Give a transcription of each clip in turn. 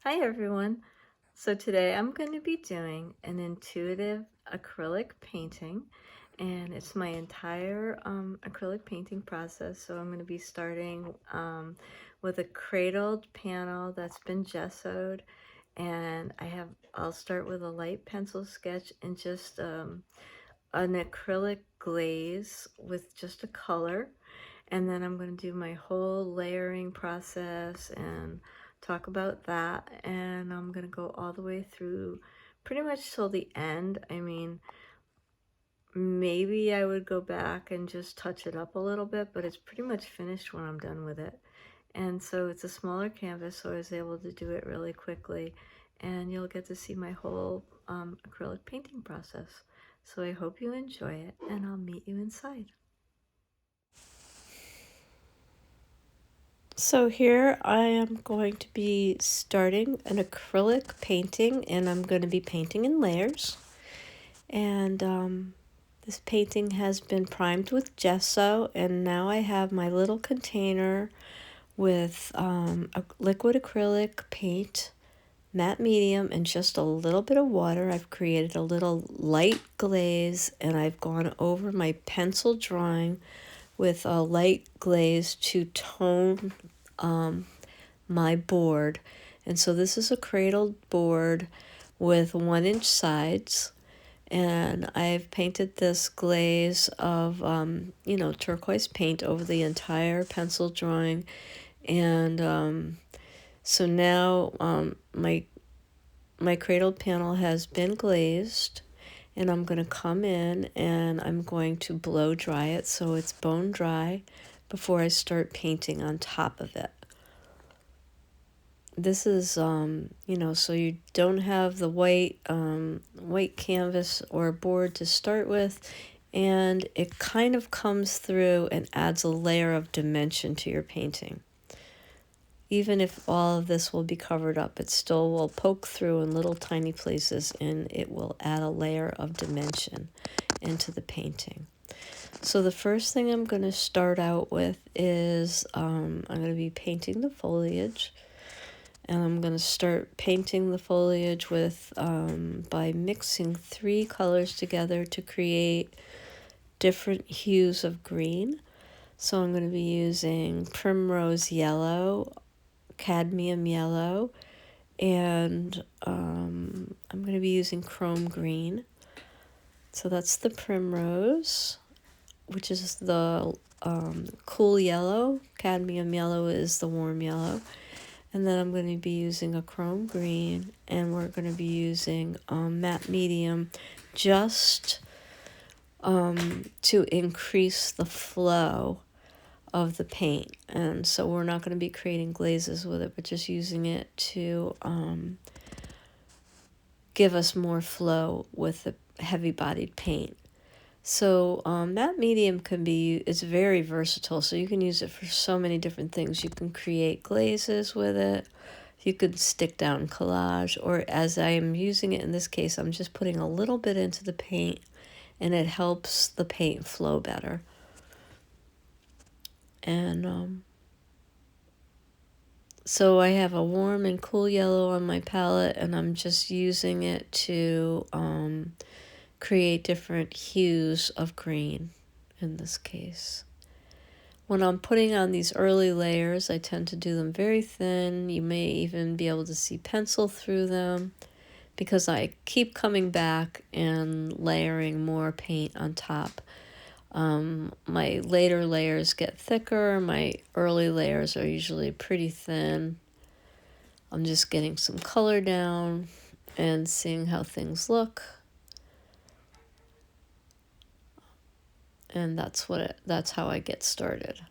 Hi everyone. So today I'm going to be doing an intuitive acrylic painting, and it's my entire acrylic painting process. So I'm going to be starting with a cradled panel that's been gessoed, and I'll start with a light pencil sketch and just an acrylic glaze with just a color, and then I'm going to do my whole layering process and talk about that, and I'm going to go all the way through pretty much till the end. I mean, maybe I would go back and just touch it up a little bit, but it's pretty much finished when I'm done with it. And so it's a smaller canvas, so I was able to do it really quickly, and you'll get to see my whole acrylic painting process. So I hope you enjoy it, and I'll meet you inside. So here I am going to be starting an acrylic painting, and I'm going to be painting in layers. And this painting has been primed with gesso, and now I have my little container with a liquid acrylic paint, matte medium, and just a little bit of water. I've created a little light glaze, and I've gone over my pencil drawing with a light glaze to tone my board. And so this is a cradled board with 1-inch sides, and I've painted this glaze of turquoise paint over the entire pencil drawing. And so now my cradled panel has been glazed, and I'm going to come in and I'm going to blow dry it so it's bone dry before I start painting on top of it. This is so you don't have the white canvas or board to start with, and it kind of comes through and adds a layer of dimension to your painting. Even if all of this will be covered up, it still will poke through in little tiny places, and it will add a layer of dimension into the painting. So the first thing I'm going to start out with is I'm going to be painting the foliage. And I'm going to start painting the foliage with by mixing 3 colors together to create different hues of green. So I'm going to be using primrose yellow, cadmium yellow, and I'm going to be using chrome green. So that's the primrose, which is the cool yellow. Cadmium yellow is the warm yellow. And then I'm going to be using a chrome green, and we're going to be using matte medium just to increase the flow of the paint. And so we're not going to be creating glazes with it, but just using it to give us more flow with the heavy-bodied paint. So matte medium it's very versatile, so you can use it for so many different things. You can create glazes with it. You could stick down collage, or as I am using it in this case, I'm just putting a little bit into the paint, and it helps the paint flow better. And so I have a warm and cool yellow on my palette, and I'm just using it to create different hues of green in this case. When I'm putting on these early layers, I tend to do them very thin. You may even be able to see pencil through them because I keep coming back and layering more paint on top. My later layers get thicker. My early layers are usually pretty thin. I'm just getting some color down and seeing how things look. And that's how I get started.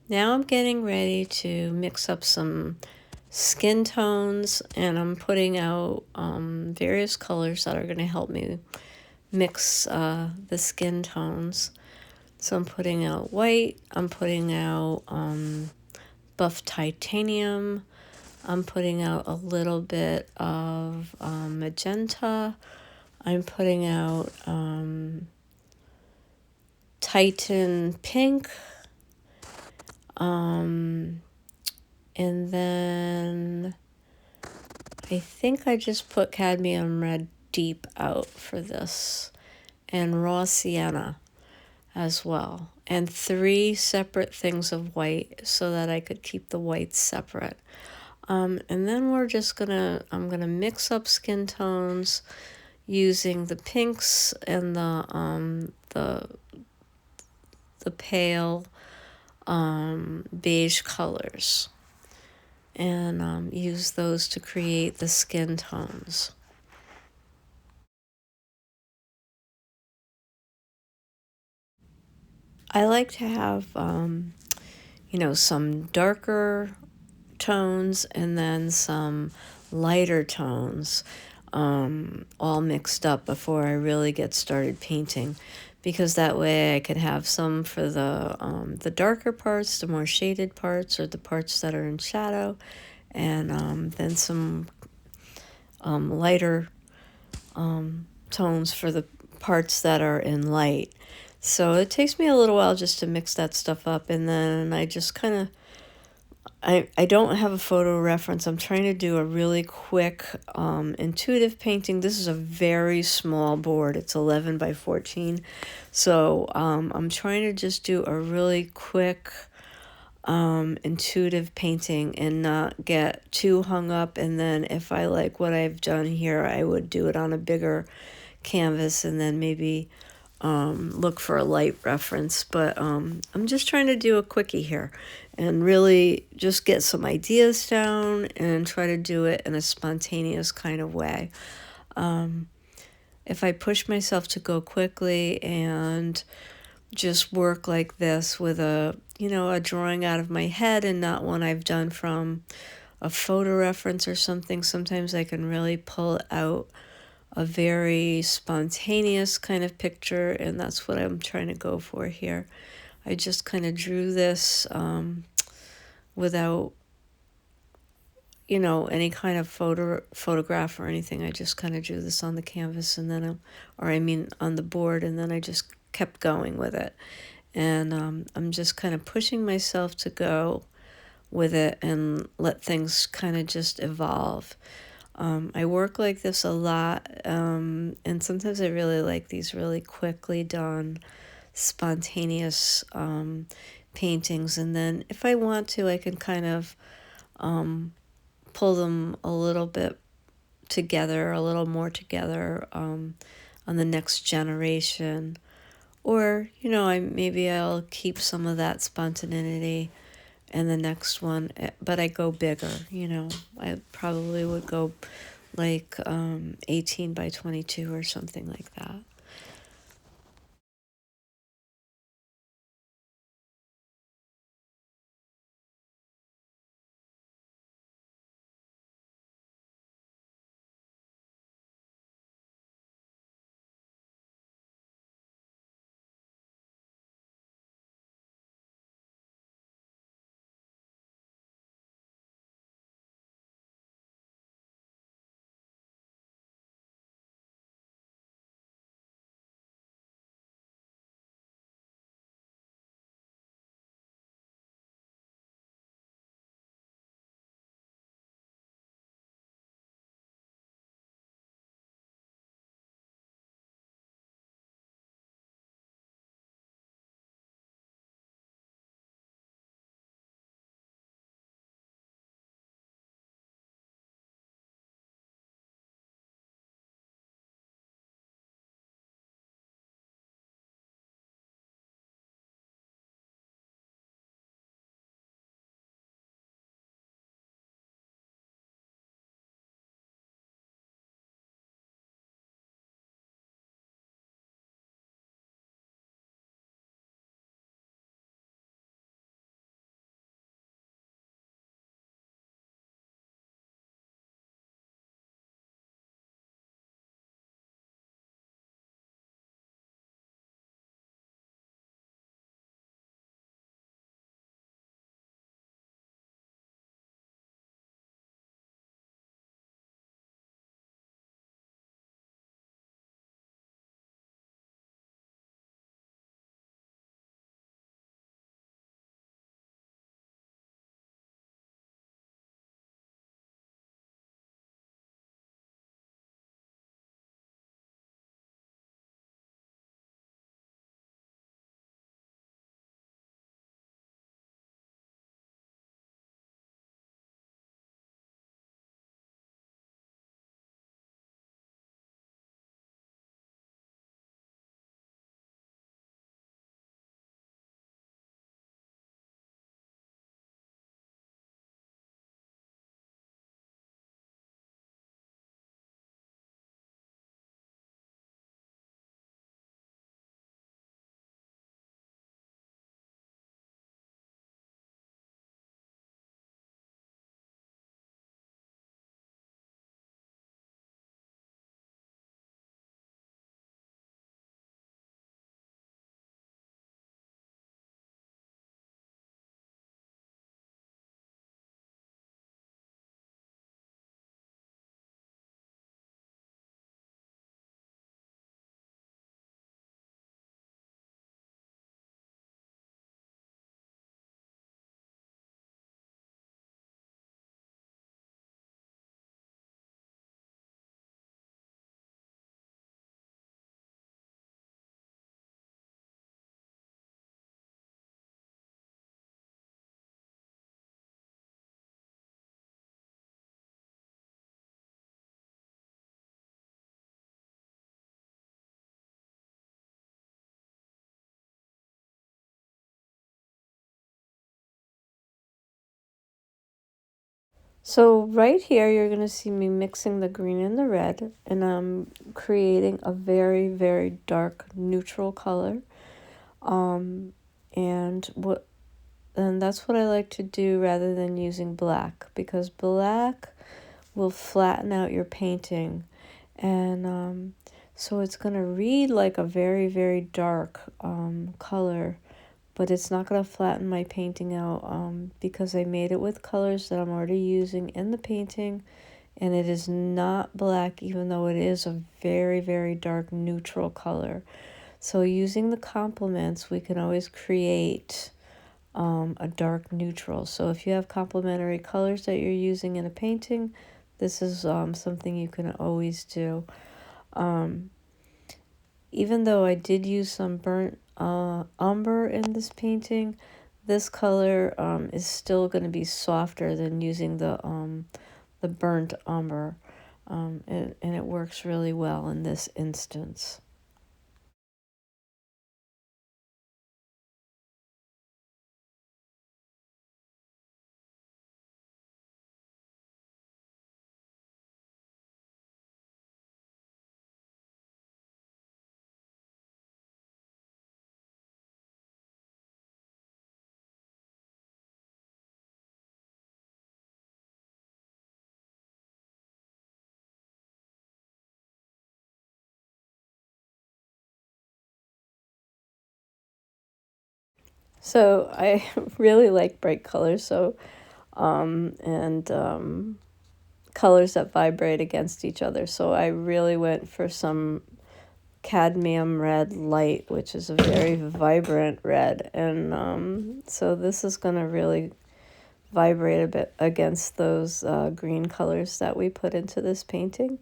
Now I'm getting ready to mix up some skin tones, and I'm putting out various colors that are going to help me mix the skin tones. So I'm putting out white, I'm putting out buff titanium, I'm putting out a little bit of magenta, I'm putting out Titan pink, and then I think I just put cadmium red deep out for this, and raw sienna as well, and 3 separate things of white so that I could keep the whites separate. And then I'm gonna mix up skin tones using the pinks and the pale beige colors, and use those to create the skin tones. I like to have, some darker tones and then some lighter tones all mixed up before I really get started painting, because that way I could have some for the darker parts, the more shaded parts, or the parts that are in shadow, and then some lighter tones for the parts that are in light. So it takes me a little while just to mix that stuff up, and then I just kind of I don't have a photo reference. I'm trying to do a really quick intuitive painting. This is a very small board. It's 11 by 14. So I'm trying to just do a really quick intuitive painting and not get too hung up. And then if I like what I've done here, I would do it on a bigger canvas and then maybe look for a light reference. But I'm just trying to do a quickie here and really just get some ideas down and try to do it in a spontaneous kind of way. If I push myself to go quickly and just work like this with a drawing out of my head and not one I've done from a photo reference or something, sometimes I can really pull out a very spontaneous kind of picture, and that's what I'm trying to go for here. I just kind of drew this without, any kind of photograph or anything. I just kind of drew this on the canvas, and then, on the board, and then I just kept going with it. And I'm just kind of pushing myself to go with it and let things kind of just evolve. I work like this a lot, and sometimes I really like these really quickly done, spontaneous paintings. And then if I want to, I can kind of pull them a little bit together, a little more together on the next generation. Or, maybe I'll keep some of that spontaneity and the next one, but I go bigger. I probably would go like 18 by 22 or something like that. So right here, you're going to see me mixing the green and the red, and I'm creating a very, very dark neutral color. Um, and that's what I like to do rather than using black, because black will flatten out your painting, and so it's going to read like a very, very dark color, but it's not going to flatten my painting out because I made it with colors that I'm already using in the painting, and it is not black, even though it is a very, very dark neutral color. So using the complements, we can always create a dark neutral. So if you have complementary colors that you're using in a painting, this is something you can always do. Even though I did use some burnt umber in this painting, this color is still going to be softer than using the burnt umber, and it works really well in this instance. So I really like bright colors, and colors that vibrate against each other. So I really went for some cadmium red light, which is a very vibrant red. And so this is going to really vibrate a bit against those green colors that we put into this painting.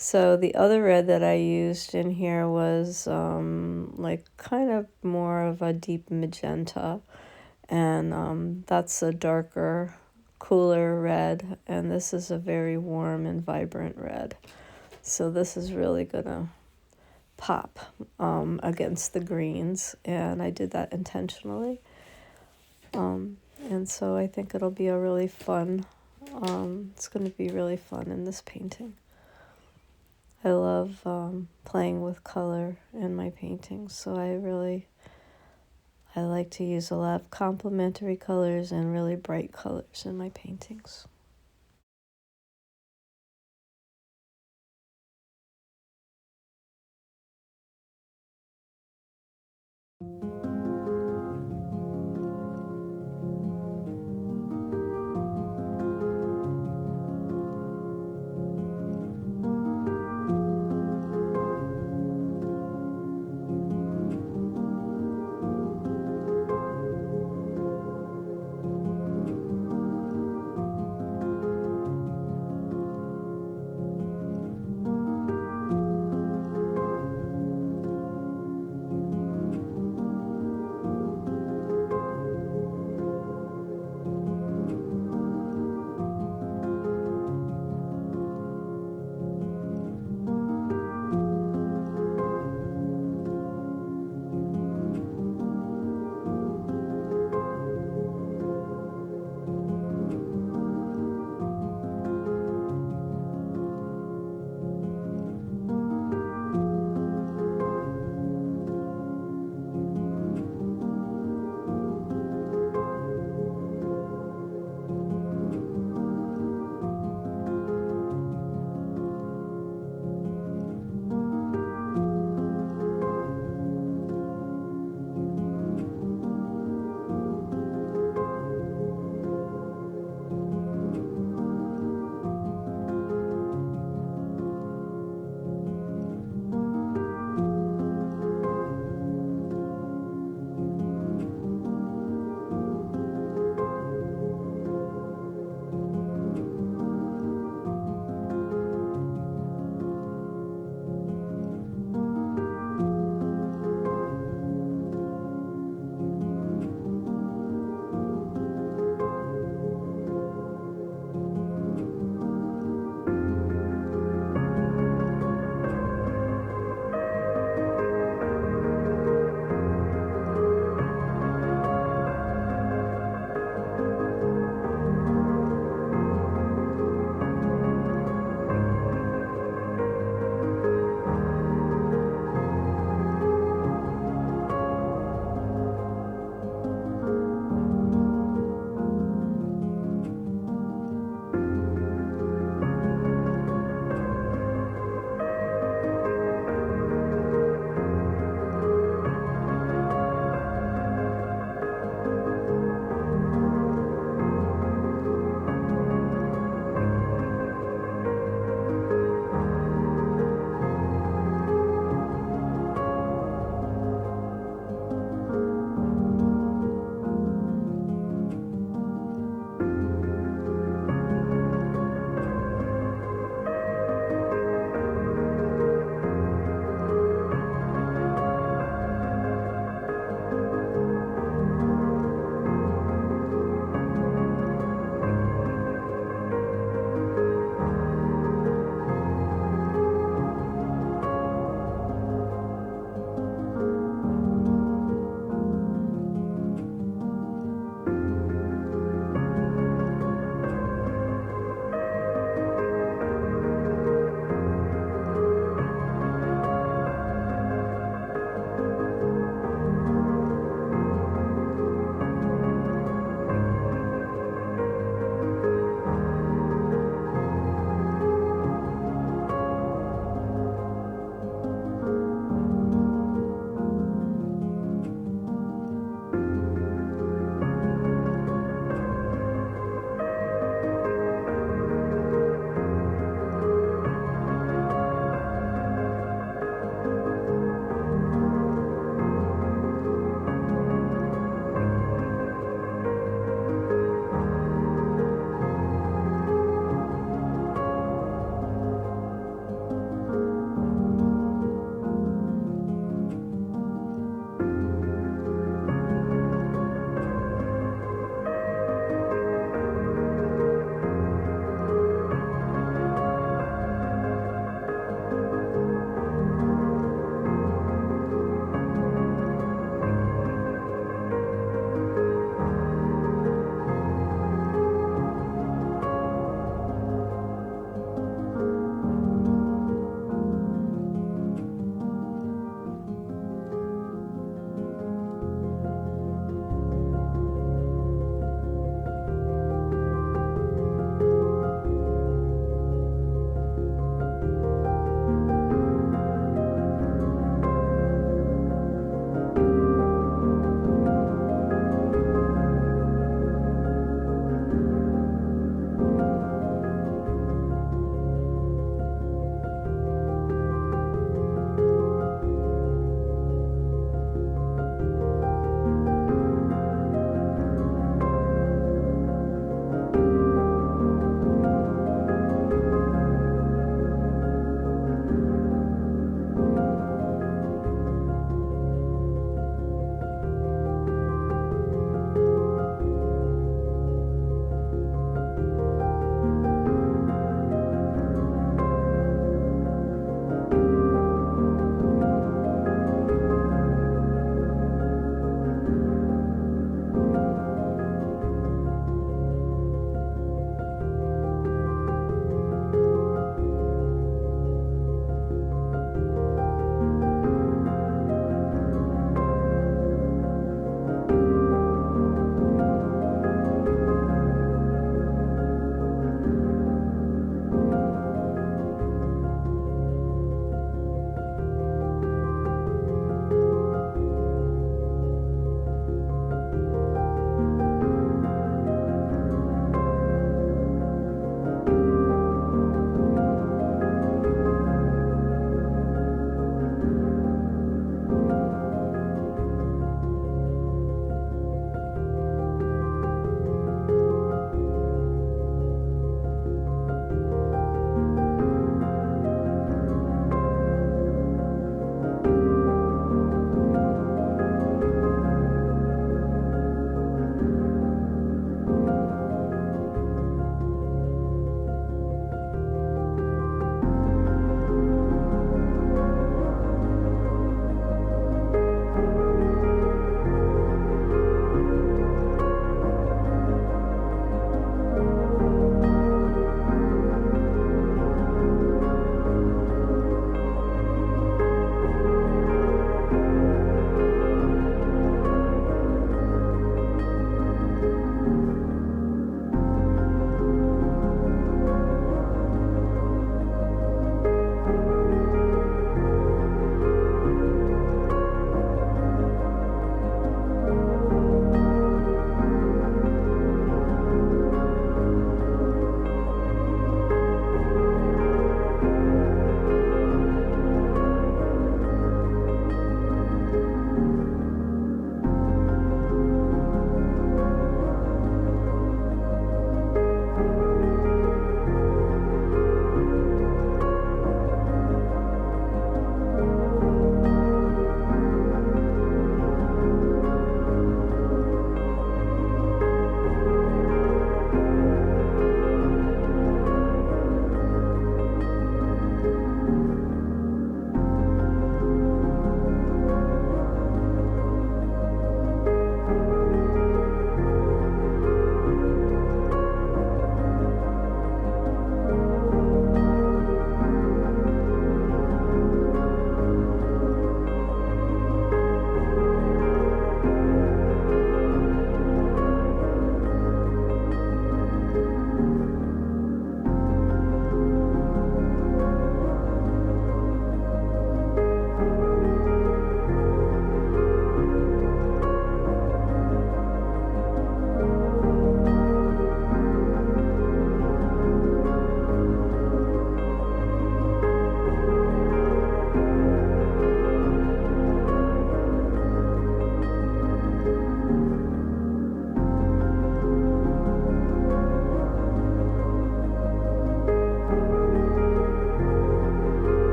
So the other red that I used in here was like kind of more of a deep magenta. And that's a darker, cooler red. And this is a very warm and vibrant red. So this is really going to pop against the greens, and I did that intentionally. And so I think it'll be a really fun, it's going to be really fun in this painting. I love playing with color in my paintings, so I like to use a lot of complementary colors and really bright colors in my paintings.